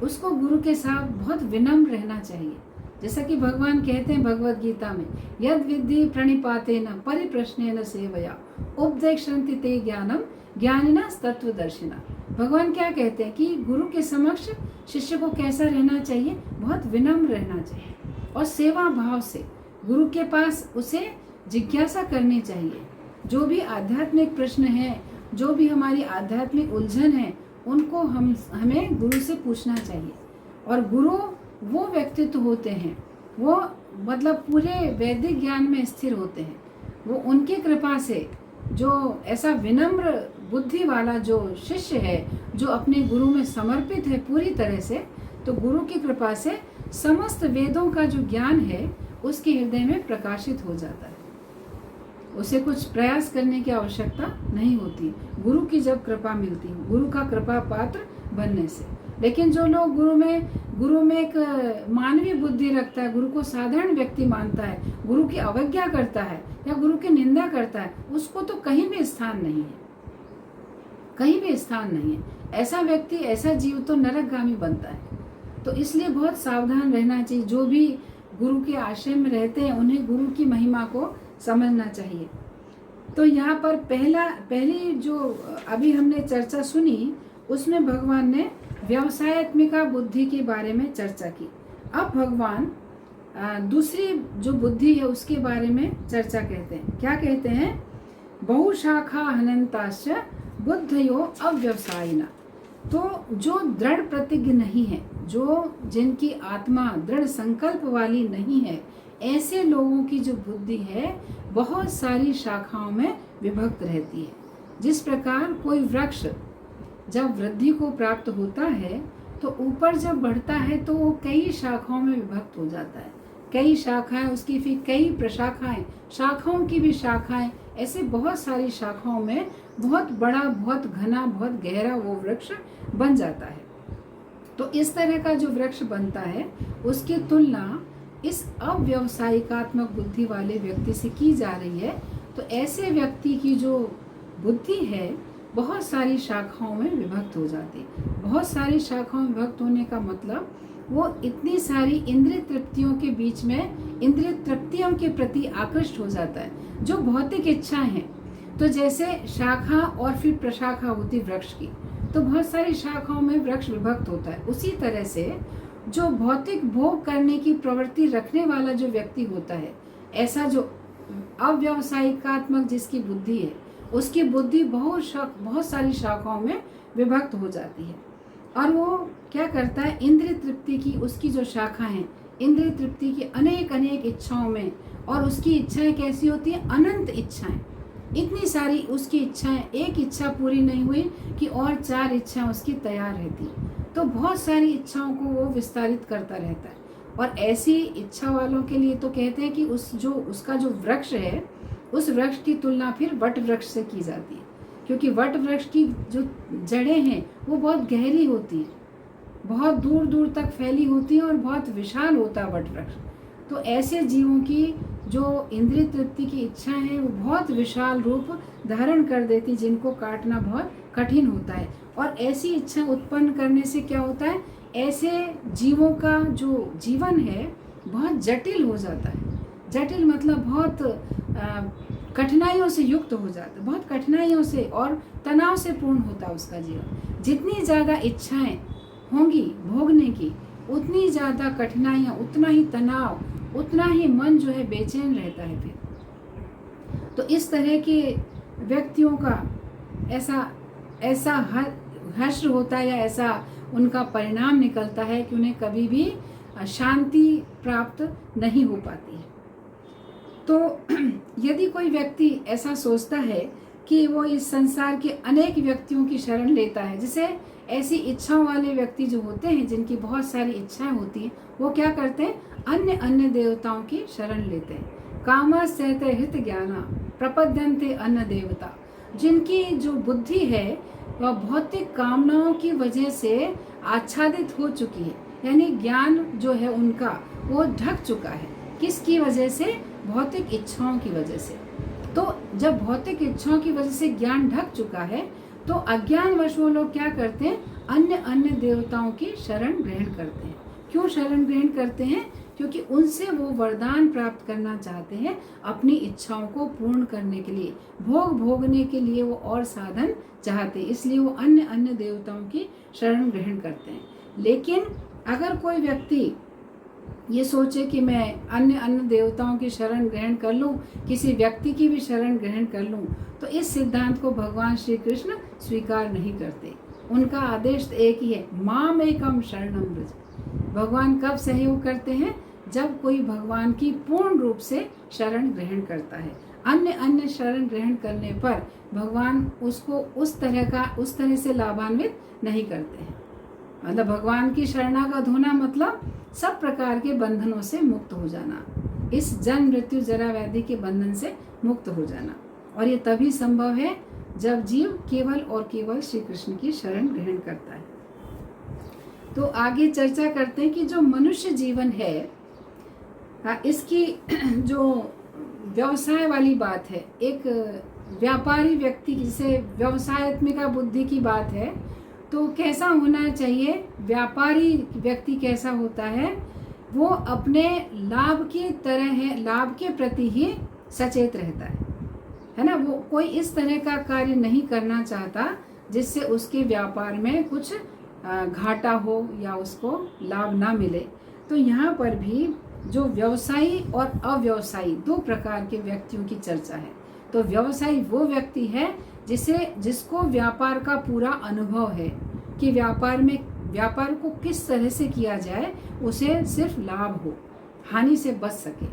उसको गुरु के साथ बहुत विनम्र रहना चाहिए। जैसा कि भगवान कहते हैं भगवत गीता में, यद विद्धि प्रणिपातेन परिप्रश्नेन सेवया उपदेक्षन्ति ते ज्ञानम ज्ञानिना तत्वदर्शिना। भगवान क्या कहते हैं कि गुरु के समक्ष शिष्य को कैसा रहना चाहिए, बहुत विनम्र रहना चाहिए, और सेवा भाव से गुरु के पास उसे जिज्ञासा करनी चाहिए। जो भी आध्यात्मिक प्रश्न है, जो भी हमारी आध्यात्मिक उलझन है, उनको हमें गुरु से पूछना चाहिए। और गुरु वो व्यक्तित्व होते हैं, वो मतलब पूरे वैदिक ज्ञान में स्थिर होते हैं। वो उनकी कृपा से जो ऐसा विनम्र बुद्धि वाला जो शिष्य है, जो अपने गुरु में समर्पित है पूरी तरह से, तो गुरु की कृपा से समस्त वेदों का जो ज्ञान है उसके हृदय में प्रकाशित हो जाता है। उसे कुछ प्रयास करने की आवश्यकता नहीं होती गुरु की जब कृपा मिलती है, गुरु का कृपा पात्र बनने से। लेकिन जो लोग गुरु में एक मानवीय बुद्धि रखता है, गुरु को साधारण व्यक्ति मानता है, गुरु की अवज्ञा करता है या गुरु की निंदा करता है, उसको तो कहीं भी स्थान नहीं है, कहीं भी स्थान नहीं है। ऐसा व्यक्ति, ऐसा जीव तो नरकगामी बनता है। तो इसलिए बहुत सावधान रहना चाहिए। जो भी गुरु के आश्रय में रहते हैं उन्हें गुरु की महिमा को समझना चाहिए। तो यहाँ पर पहली जो अभी हमने चर्चा सुनी उसमें भगवान ने व्यवसायत्मिका बुद्धि के बारे में चर्चा की। अब भगवान दूसरी जो बुद्धि है उसके बारे में चर्चा कहते हैं। क्या कहते हैं? बहुशाखा हनंताश्च बुद्धयो अव्यवसायिना। तो जो दृढ़ प्रतिज्ञ नहीं है, जिनकी आत्मा दृढ़ संकल्प वाली नहीं है, ऐसे लोगों की जो बुद्धि है बहुत सारी शाखाओं में विभक्त रहती है। जिस प्रकार कोई वृक्ष जब वृद्धि को प्राप्त होता है तो ऊपर जब बढ़ता है तो वो कई शाखाओं में विभक्त हो जाता है। कई शाखाएं उसकी, फिर कई प्रशाखाएं, शाखाओं की भी शाखाएं, ऐसे बहुत सारी शाखाओं में बहुत बड़ा, बहुत घना, बहुत गहरा वो वृक्ष बन जाता है। तो इस तरह का जो वृक्ष बनता है उसकी तुलना इस अव्यवसायिकात्मक बुद्धि वाले व्यक्ति से की जा रही है। तो ऐसे व्यक्ति की जो बुद्धि है बहुत सारी शाखाओं में विभक्त हो जाती है। बहुत सारी शाखाओं में विभक्त होने का मतलब वो इतनी सारी इंद्रिय तृप्तियों के बीच में इंद्रिय तृप्तियों के प्रति आकृष्ट हो जाता है, जो भौतिक इच्छाएं हैं। तो जैसे शाखा और फिर प्रशाखा होती वृक्ष की, तो बहुत सारी शाखाओं में वृक्ष विभक्त होता है। उसी तरह से जो भौतिक भोग करने की प्रवृत्ति रखने वाला जो व्यक्ति होता है, ऐसा जो अव्यवसायिकात्मक जिसकी बुद्धि है, उसकी बुद्धि बहुत सारी शाखाओं में विभक्त हो जाती है। और वो क्या करता है, इंद्रिय तृप्ति की उसकी जो शाखा है, इंद्रिय तृप्ति की अनेक इच्छाओं में, और उसकी इच्छाएं कैसी होती है, अनंत इच्छाएं, इतनी सारी उसकी इच्छाएं, एक इच्छा पूरी नहीं हुई कि और 4 इच्छाएं उसकी तैयार रहती। तो बहुत सारी इच्छाओं को वो विस्तारित करता रहता है। और ऐसी इच्छा वालों के लिए तो कहते हैं कि उसका जो वृक्ष है, उस वृक्ष की तुलना फिर वट वृक्ष से की जाती है, क्योंकि वट वृक्ष की जो जड़ें हैं वो बहुत गहरी होती हैं, बहुत दूर दूर तक फैली होती हैं और बहुत विशाल होता है वट वृक्ष। तो ऐसे जीवों की जो इंद्रिय तृप्ति की इच्छा है वो बहुत विशाल रूप धारण कर देती, जिनको काटना बहुत कठिन होता है। और ऐसी इच्छा उत्पन्न करने से क्या होता है, ऐसे जीवों का जो जीवन है बहुत जटिल हो जाता है। जटिल मतलब बहुत कठिनाइयों से युक्त हो जाता है, बहुत कठिनाइयों से और तनाव से पूर्ण होता है उसका जीवन। जितनी ज़्यादा इच्छाएं होंगी भोगने की, उतनी ज़्यादा कठिनाइयाँ, उतना ही तनाव, उतना ही मन जो है बेचैन रहता है फिर। तो इस तरह के व्यक्तियों का ऐसा हर्ष होता है या ऐसा उनका परिणाम निकलता है कि उन्हें कभी भी शांति प्राप्त नहीं हो पाती है। तो यदि कोई व्यक्ति ऐसा सोचता है कि वो इस संसार के अनेक व्यक्तियों की शरण लेता है, जैसे ऐसी इच्छाओं वाले व्यक्ति जो होते हैं, जिनकी बहुत सारी इच्छाएं होती हैं, वो क्या करते हैं, अन्य देवताओं की शरण लेते हैं। कामा सहते हित ज्ञाना प्रपद्यन्ते अन्य देवता। जिनकी जो बुद्धि है वह भौतिक कामनाओं की वजह से आच्छादित हो चुकी है, यानी ज्ञान जो है उनका वो ढक चुका है। किसकी वजह से, भौतिक इच्छाओं की वजह से। तो जब भौतिक इच्छाओं की वजह से ज्ञान ढक चुका है तो अज्ञानवश वो लोग क्या करते हैं, अन्य देवताओं की शरण ग्रहण करते हैं। क्यों शरण ग्रहण करते हैं, क्योंकि उनसे वो वरदान प्राप्त करना चाहते हैं अपनी इच्छाओं को पूर्ण करने के लिए, भोगने के लिए वो और साधन चाहते हैं, इसलिए वो अन्य देवताओं की शरण ग्रहण करते हैं। लेकिन अगर कोई व्यक्ति ये सोचे कि मैं अन्य देवताओं की शरण ग्रहण कर लूं, किसी व्यक्ति की भी शरण ग्रहण कर लूं, तो इस सिद्धांत को भगवान श्री कृष्ण स्वीकार नहीं करते। उनका आदेश एक ही है, माम एकम शरणम व्रज। भगवान कब सहयोग करते हैं, जब कोई भगवान की पूर्ण रूप से शरण ग्रहण करता है। अन्य शरण ग्रहण करने पर भगवान उसको उस तरह से लाभान्वित नहीं करते हैं। मतलब भगवान की शरणागत होना मतलब सब प्रकार के बंधनों से मुक्त हो जाना, इस जन्म मृत्यु जरा व्याधि के बंधन से मुक्त हो जाना। और ये तभी संभव है जब जीव केवल और केवल श्री कृष्ण की शरण ग्रहण करता है। तो आगे चर्चा करते हैं कि जो मनुष्य जीवन है, इसकी जो व्यवसाय वाली बात है, एक व्यापारी व्यक्ति जिसे व्यवसायत्मिका बुद्धि की बात है, तो कैसा होना चाहिए, व्यापारी व्यक्ति कैसा होता है, वो अपने लाभ की तरह है, लाभ के प्रति ही सचेत रहता है ना। वो कोई इस तरह का कार्य नहीं करना चाहता जिससे उसके व्यापार में कुछ घाटा हो या उसको लाभ ना मिले। तो यहाँ पर भी जो व्यवसायी और अव्यवसायी दो प्रकार के व्यक्तियों की चर्चा है। तो व्यवसायी वो व्यक्ति है जिसको व्यापार का पूरा अनुभव है कि व्यापार को किस तरह से किया जाए, उसे सिर्फ लाभ हो, हानि से बच सके।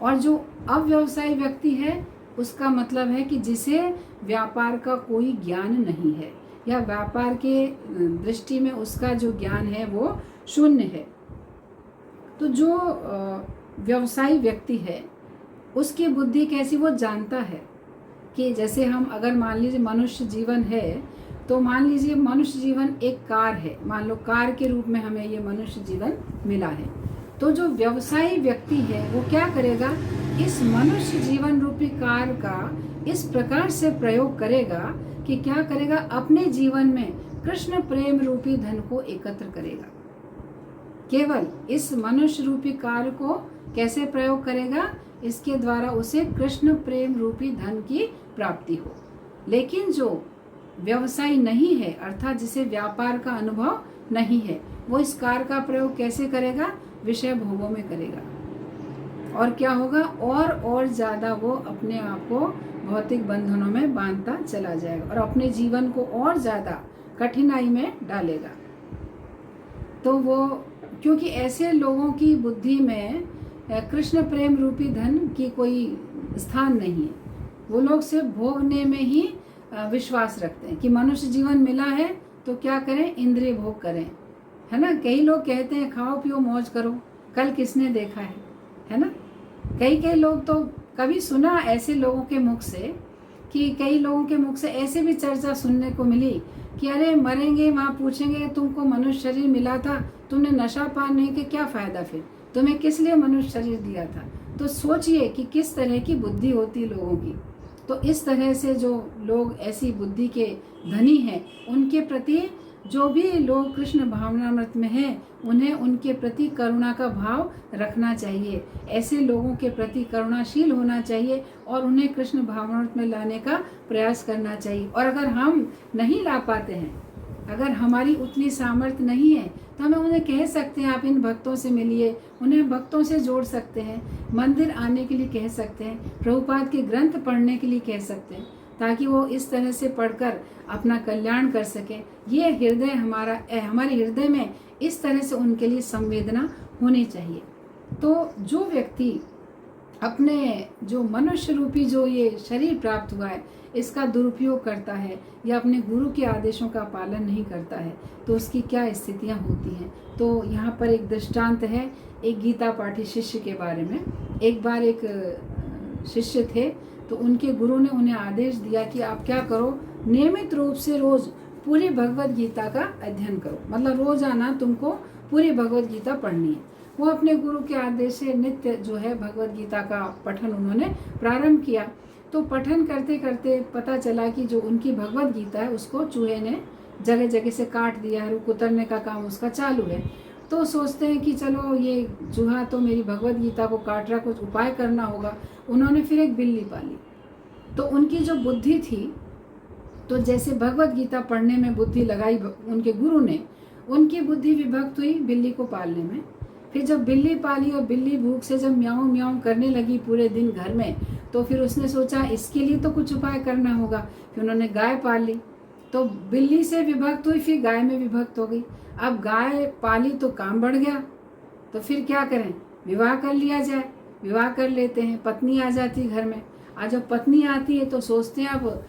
और जो अव्यवसायी व्यक्ति है, उसका मतलब है कि जिसे व्यापार का कोई ज्ञान नहीं है या व्यापार के दृष्टि में उसका जो ज्ञान है वो शून्य है। तो जो व्यवसायी व्यक्ति है उसकी बुद्धि कैसी, वो जानता है कि जैसे हम अगर मान लीजिए मनुष्य जीवन है, तो मान लीजिए मनुष्य जीवन एक कार है, मान लो कार के रूप में हमें ये मनुष्य जीवन मिला है। तो जो व्यवसायी व्यक्ति है वो क्या करेगा, इस मनुष्य जीवन रूपी कार का इस प्रकार से प्रयोग करेगा कि क्या करेगा, अपने जीवन में कृष्ण प्रेम रूपी धन को एकत्र करेगा। केवल इस मनुष्य रूपी कार को कैसे प्रयोग करेगा, इसके द्वारा उसे कृष्ण प्रेम रूपी धन की प्राप्ति हो। लेकिन जो व्यवसायी नहीं है, अर्थात जिसे व्यापार का अनुभव नहीं है, वो इस कार का प्रयोग कैसे करेगा, विषय भोगों में करेगा। और क्या होगा, और ज़्यादा वो अपने आप को भौतिक बंधनों में बांधता चला जाएगा और अपने जीवन को और ज़्यादा कठिनाई में डालेगा। तो वो क्योंकि ऐसे लोगों की बुद्धि में कृष्ण प्रेम रूपी धन की कोई स्थान नहीं है। वो लोग सिर्फ भोगने में ही विश्वास रखते हैं कि मनुष्य जीवन मिला है तो क्या करें, इंद्रिय भोग करें, है ना। कई लोग कहते हैं खाओ पियो मौज करो, कल किसने देखा है ना। कई कई लोग तो कभी सुना ऐसे लोगों के मुख से कि कई लोगों के मुख से ऐसे भी चर्चा सुनने को मिली कि अरे मरेंगे वहाँ पूछेंगे तुमको मनुष्य शरीर मिला था, तुमने नशा पान नहीं किया, क्या फायदा फिर, तुम्हें किस लिए मनुष्य शरीर दिया था। तो सोचिए कि किस तरह की बुद्धि होती है लोगों की। तो इस तरह से जो लोग ऐसी बुद्धि के धनी हैं, उनके प्रति जो भी लोग कृष्ण भावनामृत में हैं, उन्हें उनके प्रति करुणा का भाव रखना चाहिए। ऐसे लोगों के प्रति करुणाशील होना चाहिए और उन्हें कृष्ण भावनामृत में लाने का प्रयास करना चाहिए। और अगर हम नहीं ला पाते हैं, अगर हमारी उतनी सामर्थ्य नहीं है, तो हमें उन्हें कह सकते हैं आप इन भक्तों से मिलिए, उन्हें भक्तों से जोड़ सकते हैं, मंदिर आने के लिए कह सकते हैं, प्रभुपाद के ग्रंथ पढ़ने के लिए कह सकते हैं, ताकि वो इस तरह से पढ़कर अपना कल्याण कर सकें। ये हृदय हमारे हृदय में इस तरह से उनके लिए संवेदना होनी चाहिए। तो जो व्यक्ति अपने जो मनुष्य रूपी जो ये शरीर प्राप्त हुआ है, इसका दुरुपयोग करता है या अपने गुरु के आदेशों का पालन नहीं करता है, तो उसकी क्या स्थितियां होती हैं। तो यहाँ पर एक दृष्टांत है एक गीता पाठी शिष्य के बारे में। एक बार एक शिष्य थे, तो उनके गुरु ने उन्हें आदेश दिया कि आप क्या करो, नियमित रूप से रोज पूरी भगवत गीता का अध्ययन करो, मतलब रोजाना तुमको पूरी भगवत गीता पढ़नी है। वो अपने गुरु के आदेश से नित्य जो है भगवत गीता का पठन उन्होंने प्रारंभ किया। तो पठन करते करते पता चला कि जो उनकी भगवत गीता है उसको चूहे ने जगह जगह से काट दिया है, रुक उतरने का काम उसका चालू है। तो सोचते हैं कि चलो ये चूहा तो मेरी भगवत गीता को काट रहा, कुछ उपाय करना होगा। उन्होंने फिर एक बिल्ली पाली। तो उनकी जो बुद्धि थी, तो जैसे भगवत गीता पढ़ने में बुद्धि लगाई उनके गुरु ने, उनकी बुद्धि विभक्त हुई बिल्ली को पालने में। फिर जब बिल्ली पाली और बिल्ली भूख से जब म्याऊं म्याऊं करने लगी पूरे दिन घर में, तो फिर उसने सोचा इसके लिए तो कुछ उपाय करना होगा। फिर उन्होंने गाय पाल ली। तो बिल्ली से विभक्त हुई, फिर गाय में विभक्त हो गई। अब गाय पाली तो काम बढ़ गया, तो फिर क्या करें, विवाह कर लिया जाए। विवाह कर लेते हैं, पत्नी आ जाती घर में। आज जब पत्नी आती है तो सोचते हैं अब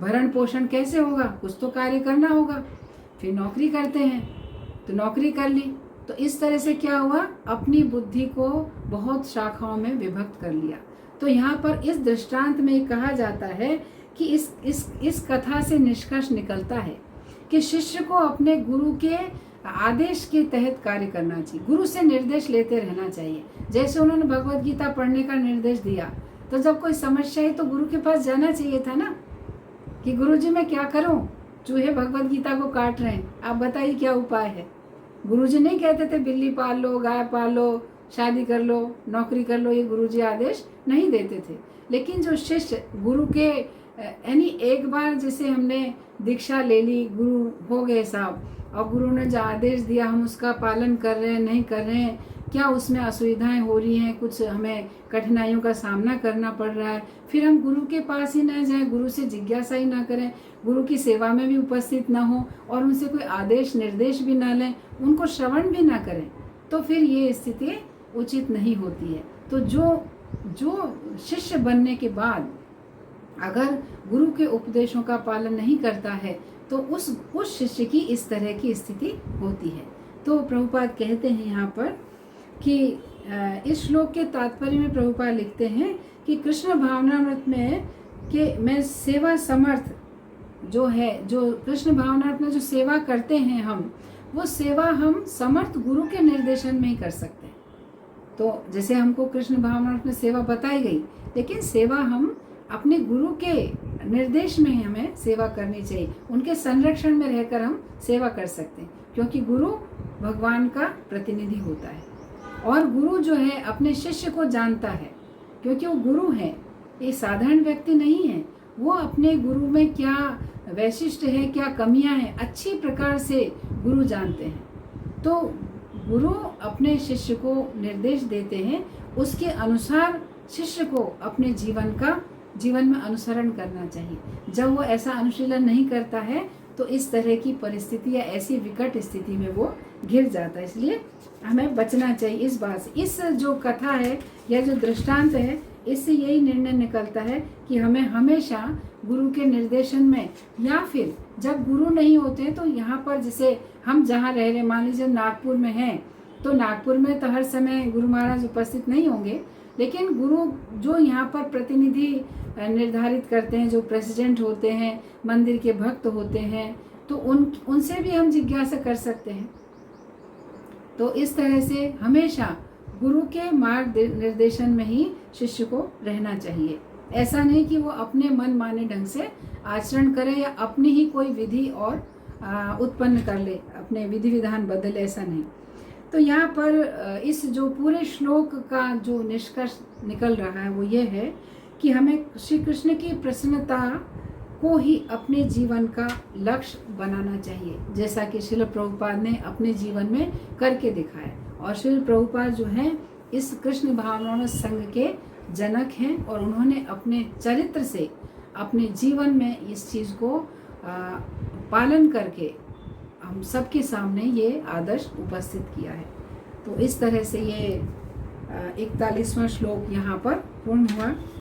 भरण पोषण कैसे होगा, कुछ तो कार्य करना होगा। फिर नौकरी करते हैं, तो नौकरी कर ली। तो इस तरह से क्या हुआ, अपनी बुद्धि को बहुत शाखाओं में विभक्त कर लिया। तो यहाँ पर इस दृष्टांत में कहा जाता है कि इस कथा से निष्कर्ष निकलता है कि शिष्य को अपने गुरु के आदेश के तहत कार्य करना चाहिए, गुरु से निर्देश लेते रहना चाहिए। जैसे उन्होंने भगवत गीता पढ़ने का निर्देश दिया, तो जब कोई समस्या है तो गुरु के पास जाना चाहिए था ना, कि गुरु जी मैं क्या करूं, चूहे भगवत गीता को काट रहे हैं, आप बताइए क्या उपाय है। गुरुजी नहीं कहते थे बिल्ली पाल लो, गाय पाल लो, शादी कर लो, नौकरी कर लो, ये गुरुजी आदेश नहीं देते थे। लेकिन जो शिष्य गुरु के यानी एक बार जैसे हमने दीक्षा ले ली, गुरु हो गए साहब, और गुरु ने जो आदेश दिया हम उसका पालन कर रहे हैं नहीं कर रहे हैं, क्या उसमें असुविधाएं हो रही हैं, कुछ हमें कठिनाइयों का सामना करना पड़ रहा है, फिर हम गुरु के पास ही ना जाएं, गुरु से जिज्ञासा ही ना करें, गुरु की सेवा में भी उपस्थित ना हो और उनसे कोई आदेश निर्देश भी ना लें, उनको श्रवण भी ना करें, तो फिर ये स्थिति उचित नहीं होती है। तो जो शिष्य बनने के बाद अगर गुरु के उपदेशों का पालन नहीं करता है, तो उस शिष्य की इस तरह की स्थिति होती है। तो प्रभुपाद कहते हैं यहाँ पर कि इस श्लोक के तात्पर्य में प्रभुपाद लिखते हैं कि कृष्ण भावनामृत में सेवा समर्थ जो है, जो कृष्ण भावनामृत में जो सेवा करते हैं हम, वो सेवा हम समर्थ गुरु के निर्देशन में ही कर सकते हैं। तो जैसे हमको कृष्ण भावनामृत में सेवा बताई गई, लेकिन सेवा हम अपने गुरु के निर्देश में ही हमें सेवा करनी चाहिए, उनके संरक्षण में रहकर हम सेवा कर सकते हैं, क्योंकि गुरु भगवान का प्रतिनिधि होता है और गुरु जो है अपने शिष्य को जानता है, क्योंकि वो गुरु है, एक साधारण व्यक्ति नहीं है। वो अपने गुरु में क्या वैशिष्ट है, क्या कमियां हैं, अच्छी प्रकार से गुरु जानते हैं। तो गुरु अपने शिष्य को निर्देश देते हैं, उसके अनुसार शिष्य को अपने जीवन में अनुसरण करना चाहिए। जब वो ऐसा अनुशीलन नहीं करता है तो इस तरह की परिस्थिति या ऐसी विकट स्थिति में वो घिर जाता है। इसलिए हमें बचना चाहिए इस बात से। इस जो कथा है या जो दृष्टांत है, इससे यही निर्णय निकलता है कि हमें हमेशा गुरु के निर्देशन में, या फिर जब गुरु नहीं होते तो यहाँ पर जैसे हम जहाँ रह रहे, मान लीजिए नागपुर में हैं, तो नागपुर में तो हर समय गुरु महाराज उपस्थित नहीं होंगे, लेकिन गुरु जो यहाँ पर प्रतिनिधि निर्धारित करते हैं, जो प्रेसिडेंट होते हैं, मंदिर के भक्त होते हैं, तो उनसे भी हम जिज्ञासा कर सकते हैं। तो इस तरह से हमेशा गुरु के मार्ग निर्देशन में ही शिष्य को रहना चाहिए। ऐसा नहीं कि वो अपने मन माने ढंग से आचरण करे या अपनी ही कोई विधि और उत्पन्न कर ले, अपने विधि विधान बदले, ऐसा नहीं। तो यहाँ पर इस जो पूरे श्लोक का जो निष्कर्ष निकल रहा है वो ये है कि हमें श्री कृष्ण की प्रसन्नता को ही अपने जीवन का लक्ष्य बनाना चाहिए, जैसा कि श्रील प्रभुपाद ने अपने जीवन में करके दिखाया। और श्रील प्रभुपाद जो हैं इस कृष्ण भावनामृत संघ के जनक हैं, और उन्होंने अपने चरित्र से अपने जीवन में इस चीज़ को पालन करके हम सबके सामने ये आदर्श उपस्थित किया है। तो इस तरह से ये 41वां श्लोक यहाँ पर पूर्ण हुआ।